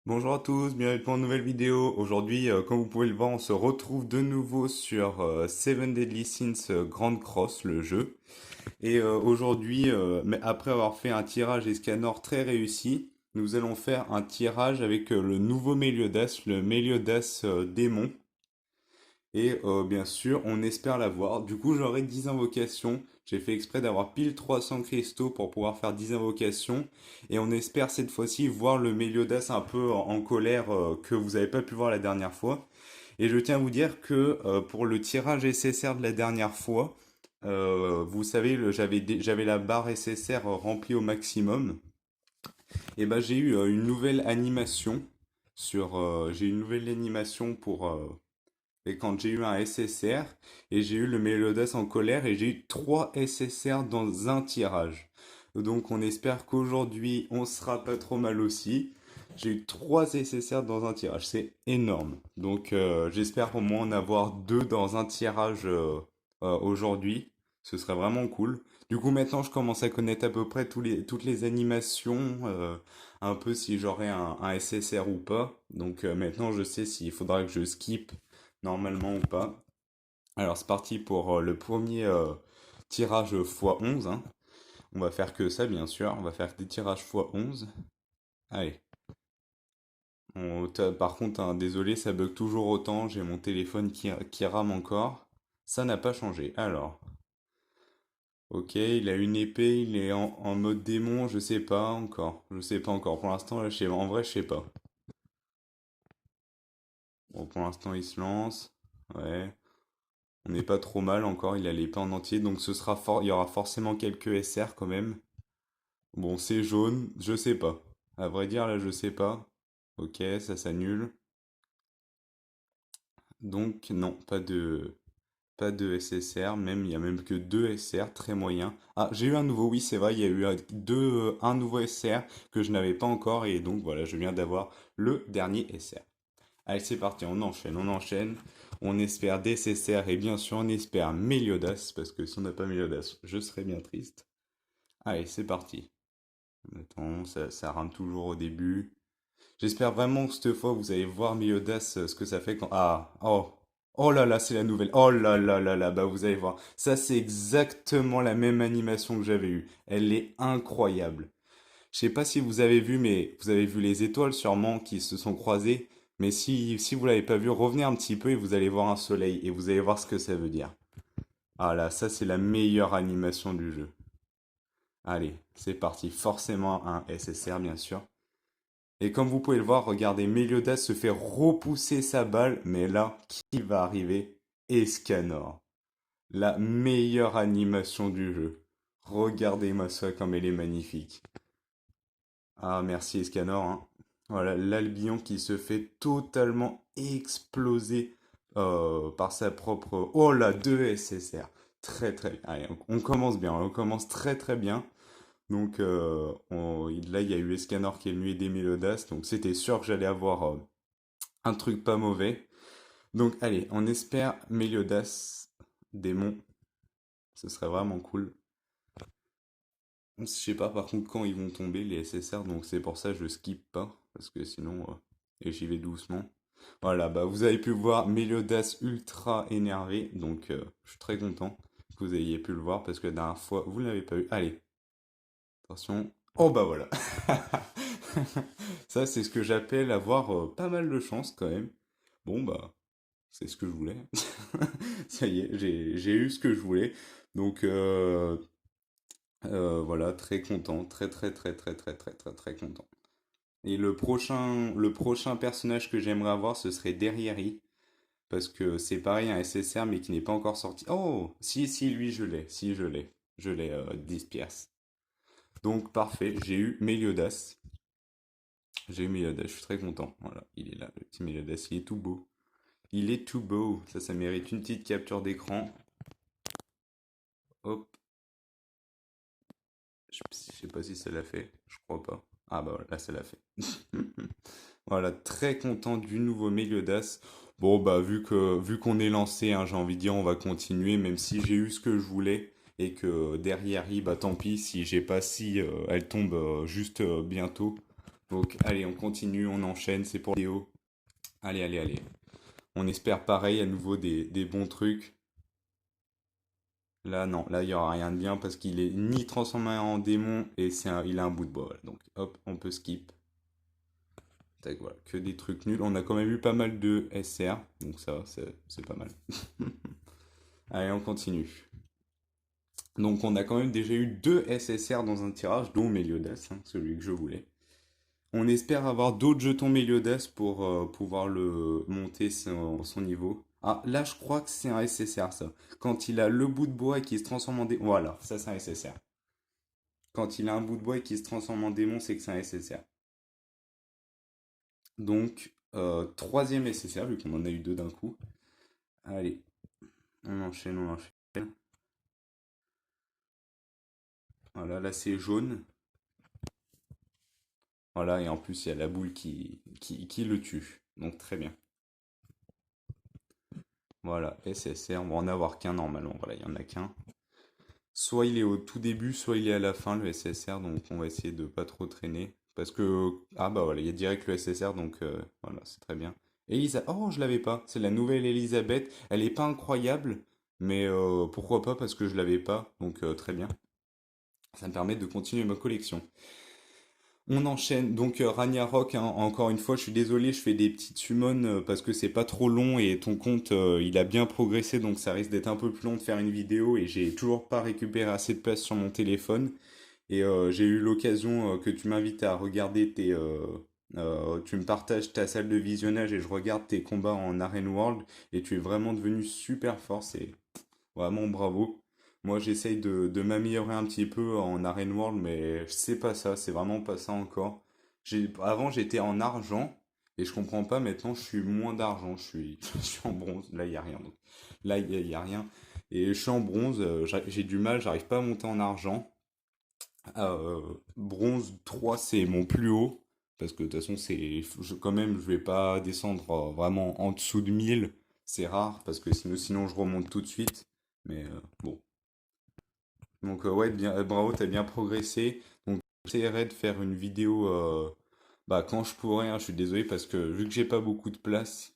Bonjour à tous, bienvenue pour une nouvelle vidéo. Aujourd'hui, comme vous pouvez le voir, on se retrouve de nouveau sur Seven Deadly Sins Grand Cross, le jeu. Et aujourd'hui, mais après avoir fait un tirage Escanor très réussi, nous allons faire un tirage avec le nouveau Meliodas, le Meliodas démon. Et bien sûr, on espère l'avoir. Du coup, j'aurai 10 invocations. J'ai fait exprès d'avoir pile 300 cristaux pour pouvoir faire 10 invocations. Et on espère cette fois-ci voir le Meliodas un peu en colère que vous n'avez pas pu voir la dernière fois. Et je tiens à vous dire que pour le tirage SSR de la dernière fois, vous savez, j'avais la barre SSR remplie au maximum. Et ben j'ai eu une nouvelle animation j'ai une nouvelle animation pour et quand j'ai eu un SSR, et j'ai eu le Mélodas en colère, et j'ai eu 3 SSR dans un tirage. Donc on espère qu'aujourd'hui on sera pas trop mal aussi. J'ai eu 3 SSR dans un tirage, c'est énorme. Donc j'espère au moins en avoir 2 dans un tirage aujourd'hui. Ce serait vraiment cool. Du coup maintenant je commence à connaître à peu près toutes les animations, un peu si j'aurai un SSR ou pas. Donc maintenant je sais s'il faudra que je skip normalement ou pas. Alors c'est parti pour le premier tirage x11, hein. On va faire que ça bien sûr, on va faire des tirages x11. Allez. Par contre, hein, désolé, ça bug toujours autant, j'ai mon téléphone qui rame encore. Ça n'a pas changé. Alors, ok, il a une épée, il est en mode démon, je sais pas encore. Je sais pas encore. Pour l'instant, là, en vrai, je sais pas. Bon, pour l'instant, il se lance. Ouais. On n'est pas trop mal encore, il a l'épée en entier, donc il y aura forcément quelques SR quand même. Bon, c'est jaune, je sais pas. À vrai dire, là, je sais pas. Ok, ça s'annule. Donc, non, pas de SSR, même, il y a même que deux SR, très moyen. Ah, j'ai eu un nouveau, oui, c'est vrai, il y a eu un nouveau SR que je n'avais pas encore, et donc voilà, je viens d'avoir le dernier SR. Allez, c'est parti, on enchaîne, on enchaîne. On espère DCCR et bien sûr on espère Meliodas, parce que si on n'a pas Meliodas, je serais bien triste. Allez, c'est parti. Attends, ça rame toujours au début. J'espère vraiment que cette fois vous allez voir Meliodas, ce que ça fait quand... Ah, oh, oh là là, c'est la nouvelle. Oh là là là là, bah vous allez voir. Ça c'est exactement la même animation que j'avais eue. Elle est incroyable. Je sais pas si vous avez vu, mais vous avez vu les étoiles sûrement qui se sont croisées. Mais si vous l'avez pas vu, revenez un petit peu et vous allez voir un soleil et vous allez voir ce que ça veut dire. Ah là, ça c'est la meilleure animation du jeu. Allez, c'est parti. Forcément un SSR bien sûr. Et comme vous pouvez le voir, regardez, Meliodas se fait repousser sa balle, mais là, qui va arriver? Escanor. La meilleure animation du jeu. Regardez-moi ça comme elle est magnifique. Ah, merci Escanor, hein. Voilà, l'Albion qui se fait totalement exploser par sa propre... Oh là, 2 SSR. Très très bien. Allez, on commence bien, on commence très très bien. Donc là, il y a eu Escanor qui est venu aider Mélodas, donc c'était sûr que j'allais avoir un truc pas mauvais. Donc allez, on espère Meliodas, démon, ce serait vraiment cool. Je sais pas par contre quand ils vont tomber les SSR, donc c'est pour ça que je skip pas, parce que sinon, et j'y vais doucement. Voilà, bah vous avez pu voir Meliodas ultra énervé, donc je suis très content que vous ayez pu le voir, parce que la dernière fois, vous ne l'avez pas eu. Allez, attention. Oh bah voilà. Ça c'est ce que j'appelle avoir pas mal de chance quand même. Bon bah, c'est ce que je voulais. Ça y est, j'ai eu ce que je voulais. Donc voilà, très content, très très très très très très très très content. Et le prochain personnage que j'aimerais avoir, ce serait Derrieri, parce que c'est pareil, un SSR, mais qui n'est pas encore sorti. Oh, si, lui, je l'ai, si, je l'ai, 10 pièces. Donc, parfait, j'ai eu Meliodas, je suis très content. Voilà, il est là, le petit Meliodas, il est tout beau. Il est tout beau, ça mérite une petite capture d'écran. Hop, je sais pas si ça l'a fait, je crois pas. Ah bah voilà, là ça l'a fait. Voilà, très content du nouveau Meliodas. Bon bah vu qu'on est lancé, hein, j'ai envie de dire on va continuer, même si j'ai eu ce que je voulais et que derrière bah tant pis si j'ai pas si elle tombe juste bientôt. Donc allez, on continue, on enchaîne, c'est pour Léo. Allez, allez, allez. On espère pareil, à nouveau des bons trucs. Là, non, là, il n'y aura rien de bien parce qu'il est ni transformé en démon et il a un bout de bois. Voilà. Donc, hop, on peut skip. Tac, voilà, que des trucs nuls. On a quand même eu pas mal de SR, donc ça, c'est pas mal. Allez, on continue. Donc, on a quand même déjà eu deux SSR dans un tirage, dont Meliodas, hein, celui que je voulais. On espère avoir d'autres jetons Meliodas pour pouvoir le monter son niveau. Ah, là, je crois que c'est un SSR, ça. Quand il a le bout de bois et qu'il se transforme en démon. Voilà, ça, c'est un SSR. Quand il a un bout de bois et qu'il se transforme en démon, c'est que c'est un SSR. Donc, troisième SSR, vu qu'on en a eu deux d'un coup. Allez, on enchaîne, on enchaîne. Voilà, là, c'est jaune. Voilà, et en plus, il y a la boule qui le tue. Donc, très bien. Voilà, SSR, on va en avoir qu'un normalement. Voilà, il y en a qu'un. Soit il est au tout début, soit il est à la fin, le SSR, donc on va essayer de pas trop traîner. Parce que, ah bah voilà, il y a direct le SSR, donc voilà, c'est très bien. Elisa, oh, je l'avais pas, c'est la nouvelle Elisabeth. Elle est pas incroyable, mais pourquoi pas, parce que je l'avais pas, donc très bien. Ça me permet de continuer ma collection. On enchaîne donc Ragnarok, hein, encore une fois, je suis désolé, je fais des petites summons parce que c'est pas trop long et ton compte il a bien progressé donc ça risque d'être un peu plus long de faire une vidéo et j'ai toujours pas récupéré assez de place sur mon téléphone et j'ai eu l'occasion que tu m'invites à regarder tu me partages ta salle de visionnage et je regarde tes combats en Arena World et tu es vraiment devenu super fort, c'est vraiment bravo. Moi, j'essaye de m'améliorer un petit peu en Arena World, mais c'est pas ça, c'est vraiment pas ça encore. Avant, j'étais en argent, et je comprends pas, maintenant, je suis moins d'argent, je suis en bronze. Là, il y a rien. Donc. Là, il y a rien. Et je suis en bronze, j'ai du mal, j'arrive pas à monter en argent. Bronze 3 c'est mon plus haut, parce que de toute façon, quand même, je vais pas descendre vraiment en dessous de 1000. C'est rare, parce que sinon je remonte tout de suite. Mais bon. Donc ouais, bien, bravo, t'as bien progressé. Donc j'essaierai de faire une vidéo bah, quand je pourrai, hein, je suis désolé parce que vu que j'ai pas beaucoup de place,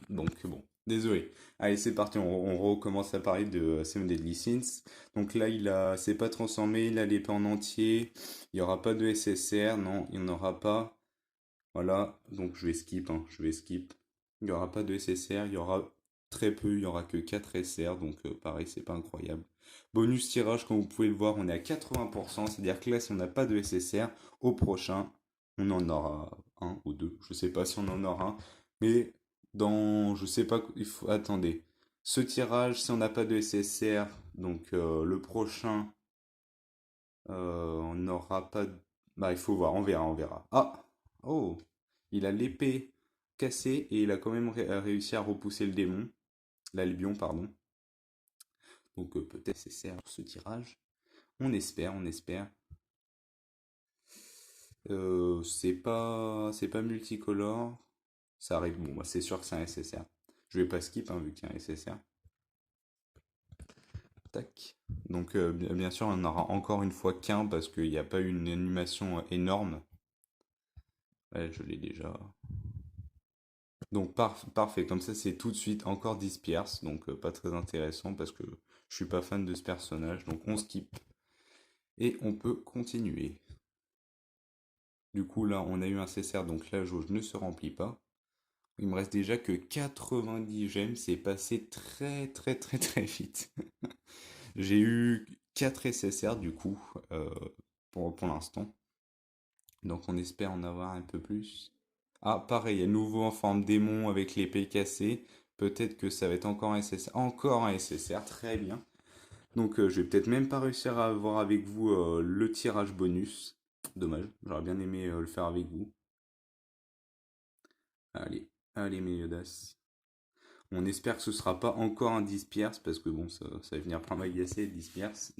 donc bon, désolé. Allez, c'est parti, on recommence à parler de Seven Deadly Sins. Donc là, c'est pas transformé, il a l'épée en entier, il y aura pas de SSR, non, il n'y en aura pas. Voilà, donc je vais skip, hein, je vais skip. Il n'y aura pas de SSR, il y aura très peu, il y aura que 4 SR, donc pareil, c'est pas incroyable. Bonus tirage, comme vous pouvez le voir, on est à 80%, c'est-à-dire que là, si on n'a pas de SSR, au prochain, on en aura un ou deux. Je sais pas si on en aura un, mais je sais pas, attendez. Ce tirage, si on n'a pas de SSR, donc le prochain, on n'aura pas. Bah, il faut voir, on verra, on verra. Ah! Oh! Il a l'épée cassée et il a quand même réussi à repousser le démon. L'Albion, pardon. Donc peut-être c'est sert ce tirage. On espère, on espère. C'est pas multicolore. Ça arrive, bon, bah, c'est sûr que c'est un SSR. Je vais pas skip, hein, vu qu'il y a un SSR. Tac. Donc bien sûr, on en aura encore une fois qu'un parce qu'il n'y a pas eu une animation énorme. Ouais, je l'ai déjà. Donc parfait, comme ça c'est tout de suite encore 10 pierces, donc pas très intéressant parce que je suis pas fan de ce personnage, donc on skip et on peut continuer. Du coup là on a eu un CSR, donc la jauge ne se remplit pas. Il me reste déjà que 90 gemmes, c'est passé très très très très vite. J'ai eu 4 SSR du coup pour l'instant, donc on espère en avoir un peu plus. Ah, pareil, à nouveau en forme démon avec l'épée cassée. Peut-être que ça va être encore un SSR. Encore un SSR, très bien. Donc je vais peut-être même pas réussir à avoir avec vous le tirage bonus. Dommage, j'aurais bien aimé le faire avec vous. Allez, allez mes Yodas. On espère que ce sera pas encore un 10 pierces parce que bon, ça va venir pas m'agacer 10 pierces.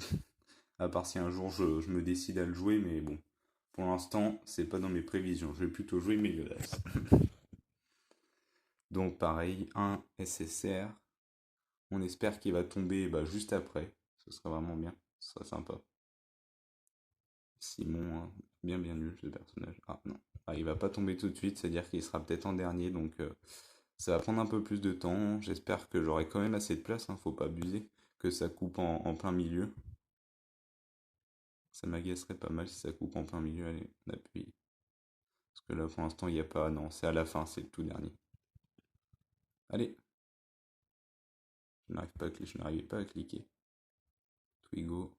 À part si un jour je me décide à le jouer, mais bon. Pour l'instant, c'est pas dans mes prévisions. Je vais plutôt jouer mes Yodas. Donc pareil, un SSR. On espère qu'il va tomber bah, juste après. Ce sera vraiment bien. Ce sera sympa. Simon, hein, bien nul ce personnage. Ah non, ah, il va pas tomber tout de suite, c'est-à-dire qu'il sera peut-être en dernier, donc ça va prendre un peu plus de temps. J'espère que j'aurai quand même assez de place, hein, faut pas abuser, que ça coupe en plein milieu. Ça m'agacerait pas mal si ça coupe en plein milieu. Allez, on appuie. Parce que là, pour l'instant, il n'y a pas. Non, c'est à la fin, c'est le tout dernier. Allez, je n'arrivais pas à cliquer. Twigo.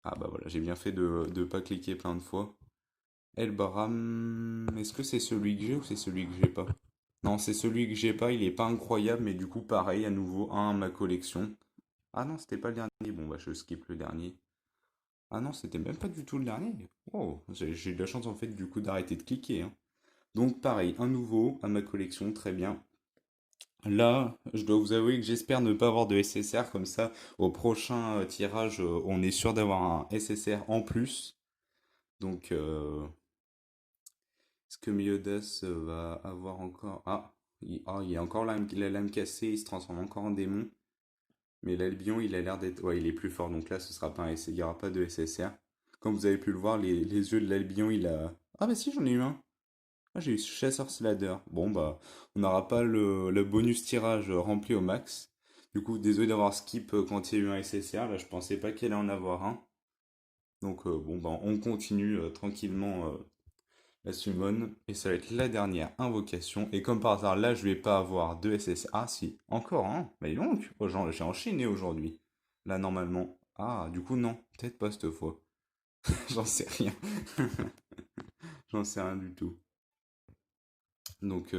Ah bah voilà, j'ai bien fait de pas cliquer plein de fois. Elbaram, est-ce que c'est celui que j'ai ou c'est celui que j'ai pas? Non, c'est celui que j'ai pas, il est pas incroyable, mais du coup, pareil, à nouveau, un à ma collection. Ah non, c'était pas le dernier. Bon, bah, je skip le dernier. Ah non, c'était même pas du tout le dernier. Oh, j'ai eu de la chance en fait, du coup, d'arrêter de cliquer, hein. Donc, pareil, un nouveau à ma collection, très bien. Là, je dois vous avouer que j'espère ne pas avoir de SSR comme ça. Au prochain tirage, on est sûr d'avoir un SSR en plus. Donc, est-ce que Miodas va avoir encore... il a encore la lame cassée, il se transforme encore en démon. Mais l'Albion, il a l'air d'être... Ouais, il est plus fort, donc là, ce sera pas il n'y aura pas de SSR. Comme vous avez pu le voir, les yeux de l'Albion, il a... Ah bah si, j'en ai eu un. Ah, j'ai eu Chasseur Slader. Bon, bah, on n'aura pas le bonus tirage rempli au max. Du coup, désolé d'avoir skip quand il y a eu un SSR. Là, je pensais pas qu'il allait en avoir un. Donc, bon, bah, on continue tranquillement la summon. Et ça va être la dernière invocation. Et comme par hasard, là, je vais pas avoir de SSR. Ah, si, encore, hein. Mais donc, oh, j'ai enchaîné aujourd'hui. Là, normalement. Ah, du coup, non. Peut-être pas cette fois. J'en sais rien. J'en sais rien du tout. Donc,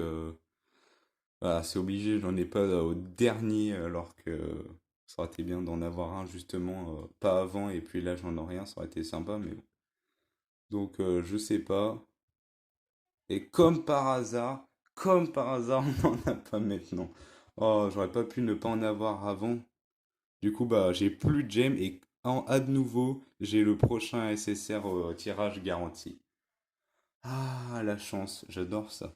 voilà, c'est obligé, j'en ai pas au dernier, alors que ça aurait été bien d'en avoir un justement, pas avant, et puis là j'en ai rien, ça aurait été sympa, mais bon. Donc je sais pas. Et comme par hasard, on n'en a pas maintenant. Oh, j'aurais pas pu ne pas en avoir avant. Du coup, bah j'ai plus de gemmes et à de nouveau, j'ai le prochain SSR tirage garanti. Ah, la chance, j'adore ça.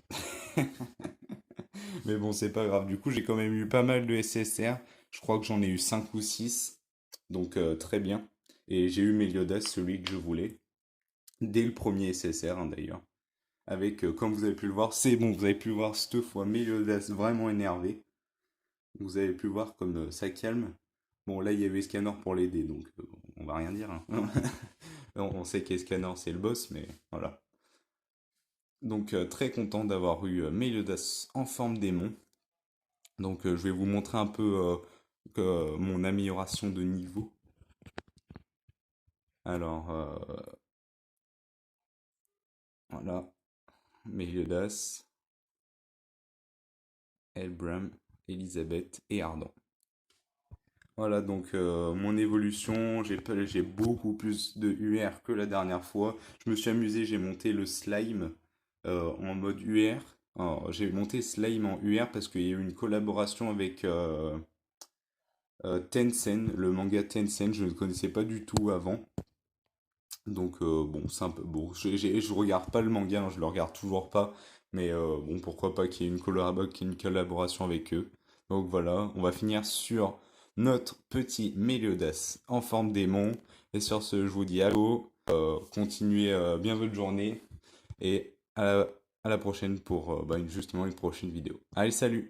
Mais bon, c'est pas grave. Du coup, j'ai quand même eu pas mal de SSR. Je crois que j'en ai eu 5 ou 6. Donc, très bien. Et j'ai eu Meliodas, celui que je voulais. Dès le premier SSR, hein, d'ailleurs. Avec, comme vous avez pu le voir, c'est bon, vous avez pu voir cette fois Meliodas vraiment énervé. Vous avez pu voir comme ça calme. Bon, là, il y avait Scanner pour l'aider, donc on va rien dire, hein. On sait qu'Escanor, c'est le boss, mais voilà. Donc, très content d'avoir eu Meliodas en forme démon. Donc je vais vous montrer un peu mon amélioration de niveau. Alors voilà, Meliodas, Elbram, Elisabeth et Ardent. Voilà donc mon évolution, j'ai beaucoup plus de UR que la dernière fois. Je me suis amusé, j'ai monté le slime en mode UR. Alors, j'ai monté slime en UR parce qu'il y a eu une collaboration avec Tencent, le manga Tencent, je ne connaissais pas du tout avant. Donc bon, c'est un peu bon. Je regarde pas le manga, hein, je le regarde toujours pas. Mais bon, pourquoi pas qu'il y ait une collaboration avec eux. Donc voilà, on va finir sur notre petit Meliodas en forme démon. Et sur ce, je vous dis allô, continuez bien votre journée et à la prochaine pour justement une prochaine vidéo. Allez, salut!